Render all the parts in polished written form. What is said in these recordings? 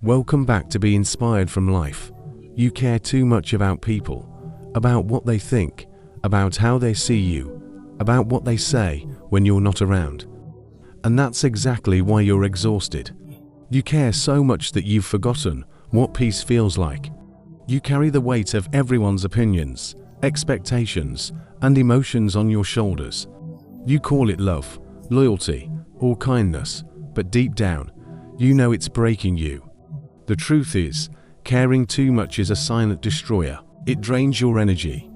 Welcome back to Be Inspired from Life. You care too much about people, about what they think, about how they see you, about what they say when you're not around. And that's exactly why you're exhausted. You care so much that you've forgotten what peace feels like. You carry the weight of everyone's opinions, expectations, and emotions on your shoulders. You call it love, loyalty, or kindness, but deep down, you know it's breaking you. The truth is, caring too much is a silent destroyer. It drains your energy,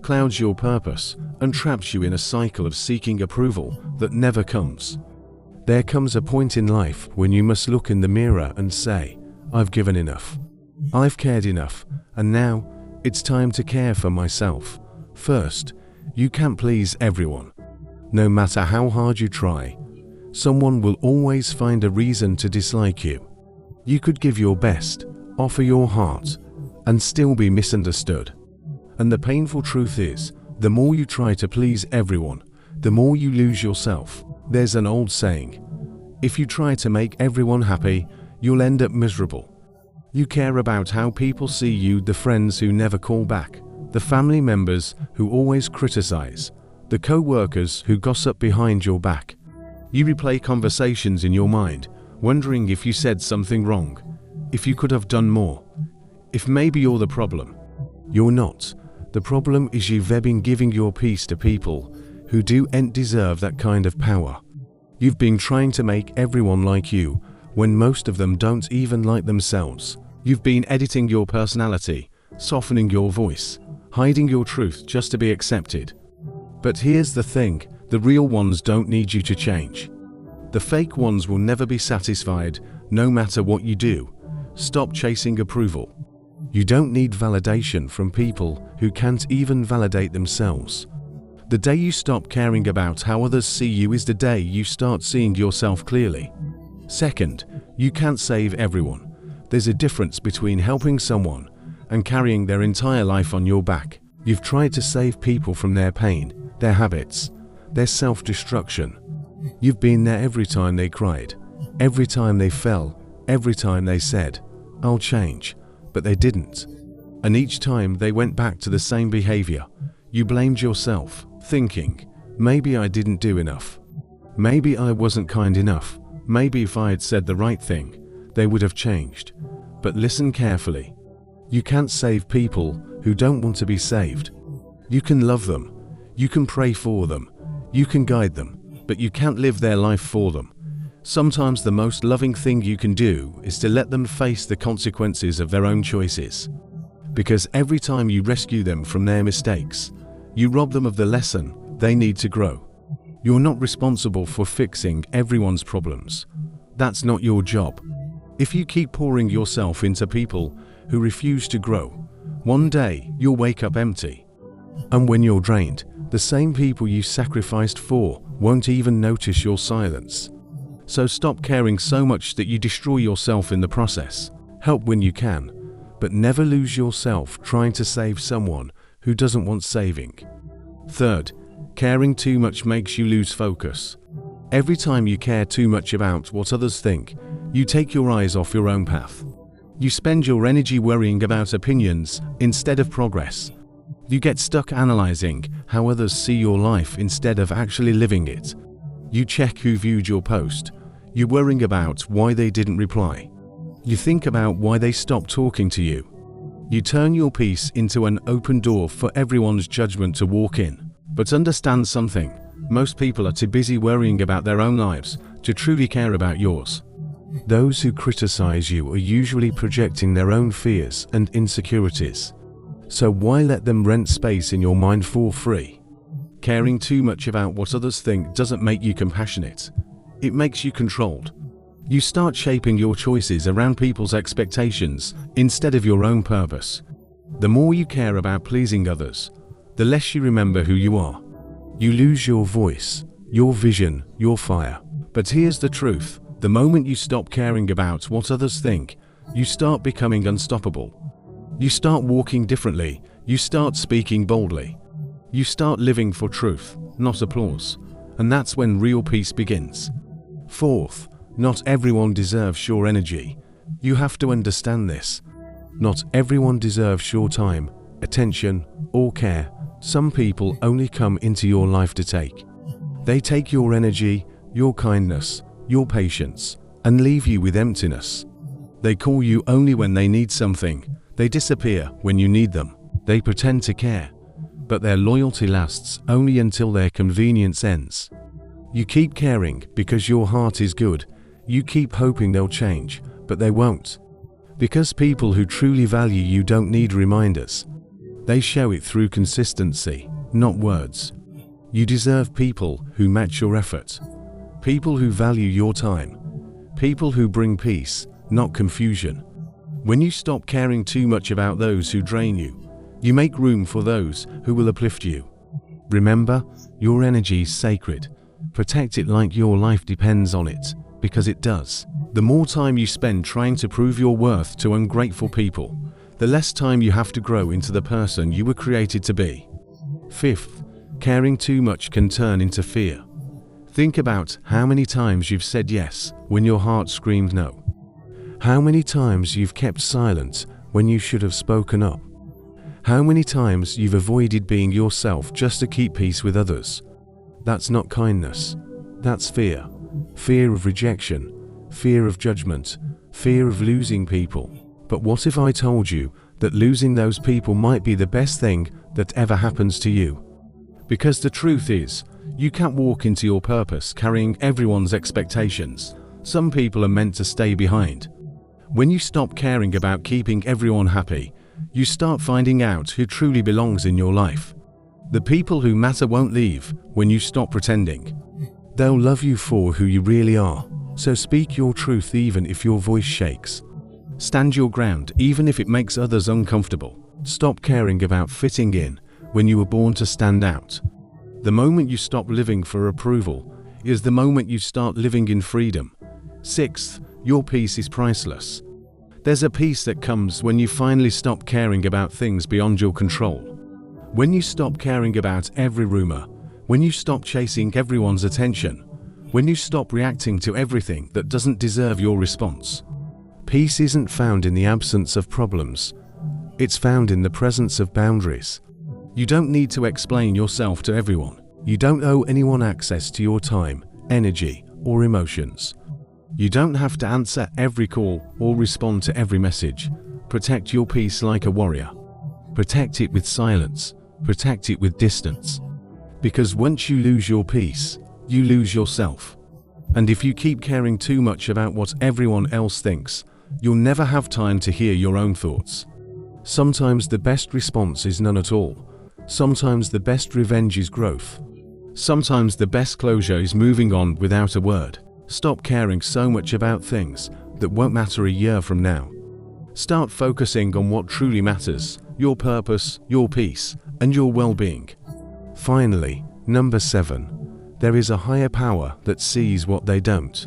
clouds your purpose, and traps you in a cycle of seeking approval that never comes. There comes a point in life when you must look in the mirror and say, I've given enough. I've cared enough, and now it's time to care for myself. First, you can't please everyone. No matter how hard you try, someone will always find a reason to dislike you. You could give your best, offer your heart, and still be misunderstood. And the painful truth is, the more you try to please everyone, the more you lose yourself. There's an old saying, if you try to make everyone happy, you'll end up miserable. You care about how people see you, the friends who never call back, the family members who always criticize, the co-workers who gossip behind your back. You replay conversations in your mind, wondering if you said something wrong, if you could have done more, if maybe you're the problem. You're not. The problem is you've been giving your peace to people who don't deserve that kind of power. You've been trying to make everyone like you when most of them don't even like themselves. You've been editing your personality, softening your voice, hiding your truth just to be accepted. But here's the thing, the real ones don't need you to change. The fake ones will never be satisfied, no matter what you do. Stop chasing approval. You don't need validation from people who can't even validate themselves. The day you stop caring about how others see you is the day you start seeing yourself clearly. Second, you can't save everyone. There's a difference between helping someone and carrying their entire life on your back. You've tried to save people from their pain, their habits, their self-destruction. You've been there every time they cried, every time they fell, every time they said, I'll change, but they didn't. And each time they went back to the same behavior, you blamed yourself, thinking, maybe I didn't do enough. Maybe I wasn't kind enough. Maybe if I had said the right thing, they would have changed. But listen carefully. You can't save people who don't want to be saved. You can love them. You can pray for them. You can guide them. But you can't live their life for them. Sometimes the most loving thing you can do is to let them face the consequences of their own choices. Because every time you rescue them from their mistakes, you rob them of the lesson they need to grow. You're not responsible for fixing everyone's problems. That's not your job. If you keep pouring yourself into people who refuse to grow, one day you'll wake up empty. And when you're drained, the same people you sacrificed for won't even notice your silence. So stop caring so much that you destroy yourself in the process. Help when you can, but never lose yourself trying to save someone who doesn't want saving. Third, caring too much makes you lose focus. Every time you care too much about what others think, you take your eyes off your own path. You spend your energy worrying about opinions instead of progress. You get stuck analyzing how others see your life instead of actually living it. You check who viewed your post. You're worrying about why they didn't reply. You think about why they stopped talking to you. You turn your peace into an open door for everyone's judgment to walk in. But understand something, most people are too busy worrying about their own lives to truly care about yours. Those who criticize you are usually projecting their own fears and insecurities. So why let them rent space in your mind for free? Caring too much about what others think doesn't make you compassionate. It makes you controlled. You start shaping your choices around people's expectations instead of your own purpose. The more you care about pleasing others, the less you remember who you are. You lose your voice, your vision, your fire. But here's the truth. The moment you stop caring about what others think, you start becoming unstoppable. You start walking differently. You start speaking boldly. You start living for truth, not applause. And that's when real peace begins. Fourth, not everyone deserves your energy. You have to understand this. Not everyone deserves your time, attention, or care. Some people only come into your life to take. They take your energy, your kindness, your patience, and leave you with emptiness. They call you only when they need something. They disappear when you need them. They pretend to care, but their loyalty lasts only until their convenience ends. You keep caring because your heart is good. You keep hoping they'll change, but they won't. Because people who truly value you don't need reminders. They show it through consistency, not words. You deserve people who match your effort. People who value your time. People who bring peace, not confusion. When you stop caring too much about those who drain you, you make room for those who will uplift you. Remember, your energy is sacred. Protect it like your life depends on it, because it does. The more time you spend trying to prove your worth to ungrateful people, the less time you have to grow into the person you were created to be. Fifth, caring too much can turn into fear. Think about how many times you've said yes when your heart screamed no. How many times you've kept silent when you should have spoken up. How many times you've avoided being yourself just to keep peace with others. That's not kindness. That's fear. Fear of rejection, fear of judgment, fear of losing people. But what if I told you that losing those people might be the best thing that ever happens to you? Because the truth is, you can't walk into your purpose carrying everyone's expectations. Some people are meant to stay behind. When you stop caring about keeping everyone happy, you start finding out who truly belongs in your life. The people who matter won't leave when you stop pretending. They'll love you for who you really are. So speak your truth even if your voice shakes. Stand your ground even if it makes others uncomfortable. Stop caring about fitting in when you were born to stand out. The moment you stop living for approval is the moment you start living in freedom. Sixth, your peace is priceless. There's a peace that comes when you finally stop caring about things beyond your control. When you stop caring about every rumor, when you stop chasing everyone's attention, when you stop reacting to everything that doesn't deserve your response. Peace isn't found in the absence of problems. It's found in the presence of boundaries. You don't need to explain yourself to everyone. You don't owe anyone access to your time, energy, or emotions. You don't have to answer every call or respond to every message. Protect your peace like a warrior. Protect it with silence. Protect it with distance. Because once you lose your peace, you lose yourself. And if you keep caring too much about what everyone else thinks, you'll never have time to hear your own thoughts. Sometimes the best response is none at all. Sometimes the best revenge is growth. Sometimes the best closure is moving on without a word. Stop caring so much about things that won't matter a year from now. Start focusing on what truly matters, your purpose, your peace, and your well-being. Finally, number 7, there is a higher power that sees what they don't.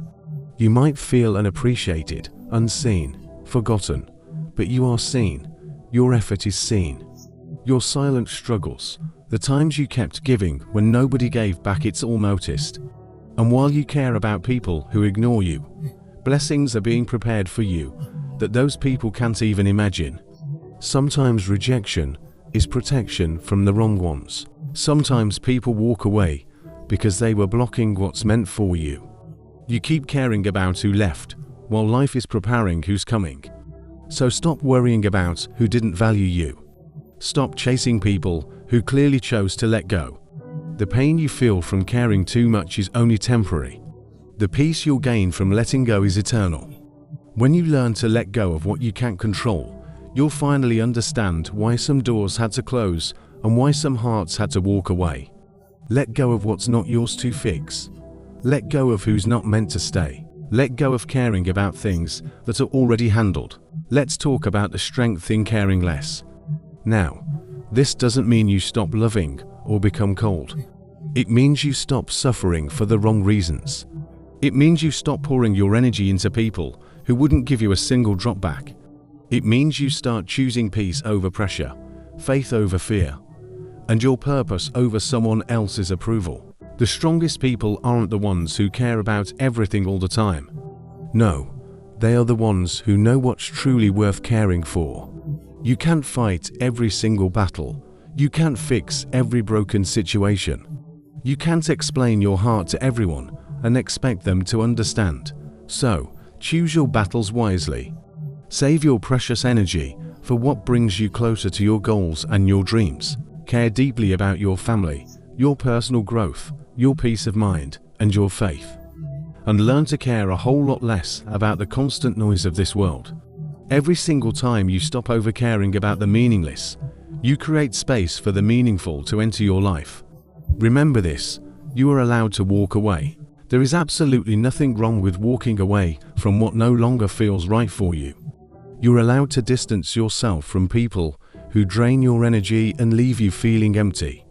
You might feel unappreciated, unseen, forgotten, but you are seen. Your effort is seen. Your silent struggles, the times you kept giving when nobody gave back, it's all noticed. And while you care about people who ignore you, blessings are being prepared for you that those people can't even imagine. Sometimes rejection is protection from the wrong ones. Sometimes people walk away because they were blocking what's meant for you. You keep caring about who left while life is preparing who's coming. So stop worrying about who didn't value you. Stop chasing people who clearly chose to let go. The pain you feel from caring too much is only temporary. The peace you'll gain from letting go is eternal. When you learn to let go of what you can't control, you'll finally understand why some doors had to close and why some hearts had to walk away. Let go of what's not yours to fix. Let go of who's not meant to stay. Let go of caring about things that are already handled. Let's talk about the strength in caring less. Now, this doesn't mean you stop loving or become cold. It means you stop suffering for the wrong reasons. It means you stop pouring your energy into people who wouldn't give you a single drop back. It means you start choosing peace over pressure, faith over fear, and your purpose over someone else's approval. The strongest people aren't the ones who care about everything all the time. No, They are the ones who know what's truly worth caring for. You can't fight every single battle. You can't fix every broken situation. You can't explain your heart to everyone and expect them to understand. So, choose your battles wisely. Save your precious energy for what brings you closer to your goals and your dreams. Care deeply about your family, your personal growth, your peace of mind, and your faith. And learn to care a whole lot less about the constant noise of this world. Every single time you stop over-caring about the meaningless, you create space for the meaningful to enter your life. Remember this, you are allowed to walk away. There is absolutely nothing wrong with walking away from what no longer feels right for you. You're allowed to distance yourself from people who drain your energy and leave you feeling empty.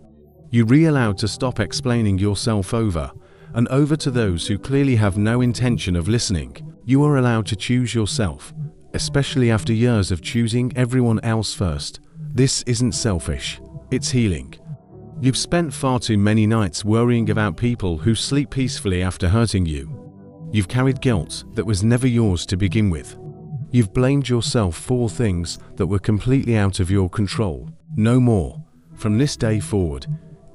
You're allowed to stop explaining yourself over and over to those who clearly have no intention of listening. You are allowed to choose yourself, especially after years of choosing everyone else first. This isn't selfish, it's healing. You've spent far too many nights worrying about people who sleep peacefully after hurting you. You've carried guilt that was never yours to begin with. You've blamed yourself for things that were completely out of your control. No more. From this day forward,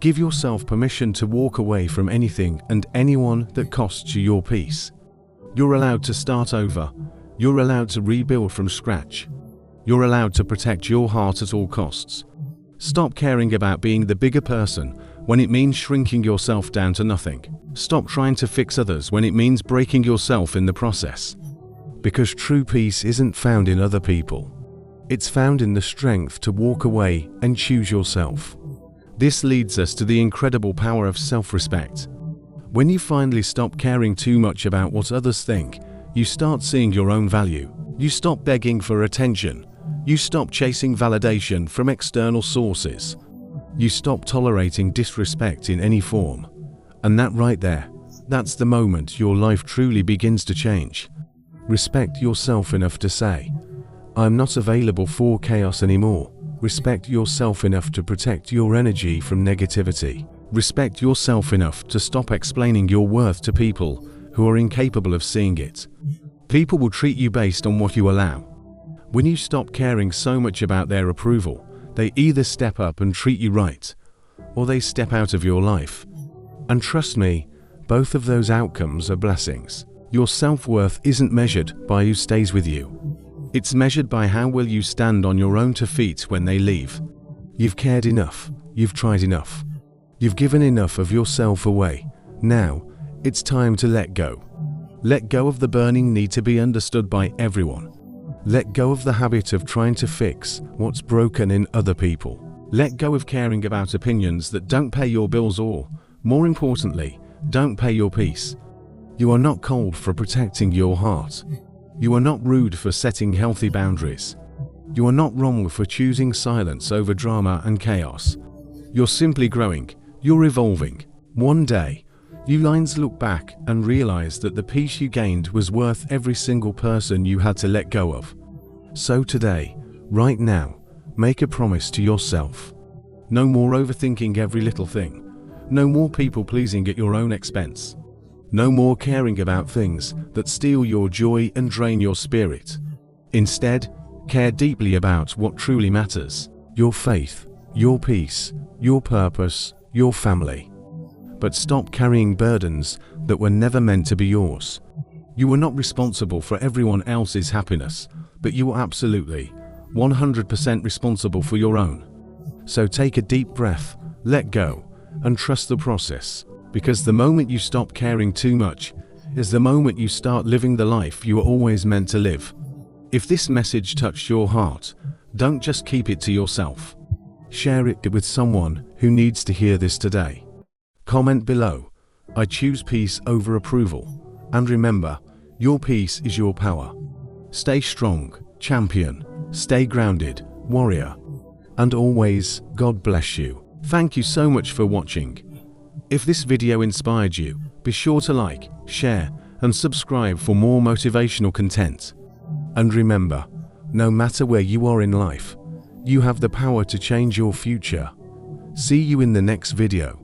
give yourself permission to walk away from anything and anyone that costs you your peace. You're allowed to start over. You're allowed to rebuild from scratch. You're allowed to protect your heart at all costs. Stop caring about being the bigger person when it means shrinking yourself down to nothing. Stop trying to fix others when it means breaking yourself in the process. Because true peace isn't found in other people. It's found in the strength to walk away and choose yourself. This leads us to the incredible power of self-respect. When you finally stop caring too much about what others think, you start seeing your own value. You stop begging for attention. You stop chasing validation from external sources. You stop tolerating disrespect in any form. And that right there, that's the moment your life truly begins to change. Respect yourself enough to say, I'm not available for chaos anymore. Respect yourself enough to protect your energy from negativity. Respect yourself enough to stop explaining your worth to people who are incapable of seeing it. People will treat you based on what you allow. When you stop caring so much about their approval, they either step up and treat you right, or they step out of your life. And trust me, both of those outcomes are blessings. Your self-worth isn't measured by who stays with you. It's measured by how well you stand on your own 2 feet when they leave. You've cared enough. You've tried enough. You've given enough of yourself away. Now, it's time to let go. Let go of the burning need to be understood by everyone. Let go of the habit of trying to fix what's broken in other people. Let go of caring about opinions that don't pay your bills or, more importantly, don't pay your peace. You are not cold for protecting your heart. You are not rude for setting healthy boundaries. You are not wrong for choosing silence over drama and chaos. You're simply growing. You're evolving. One day, you lines look back and realize that the peace you gained was worth every single person you had to let go of. So today, right now, make a promise to yourself. No more overthinking every little thing. No more people pleasing at your own expense. No more caring about things that steal your joy and drain your spirit. Instead, care deeply about what truly matters: your faith, your peace, your purpose, your family. But stop carrying burdens that were never meant to be yours. You were not responsible for everyone else's happiness, but you are absolutely 100% responsible for your own. So take a deep breath, let go, and trust the process. Because the moment you stop caring too much is the moment you start living the life you were always meant to live. If this message touched your heart, don't just keep it to yourself. Share it with someone who needs to hear this today. Comment below, I choose peace over approval. And remember, your peace is your power. Stay strong, champion. Stay grounded, warrior. And always, God bless you. Thank you so much for watching. If this video inspired you, be sure to like, share, and subscribe for more motivational content. And remember, no matter where you are in life, you have the power to change your future. See you in the next video.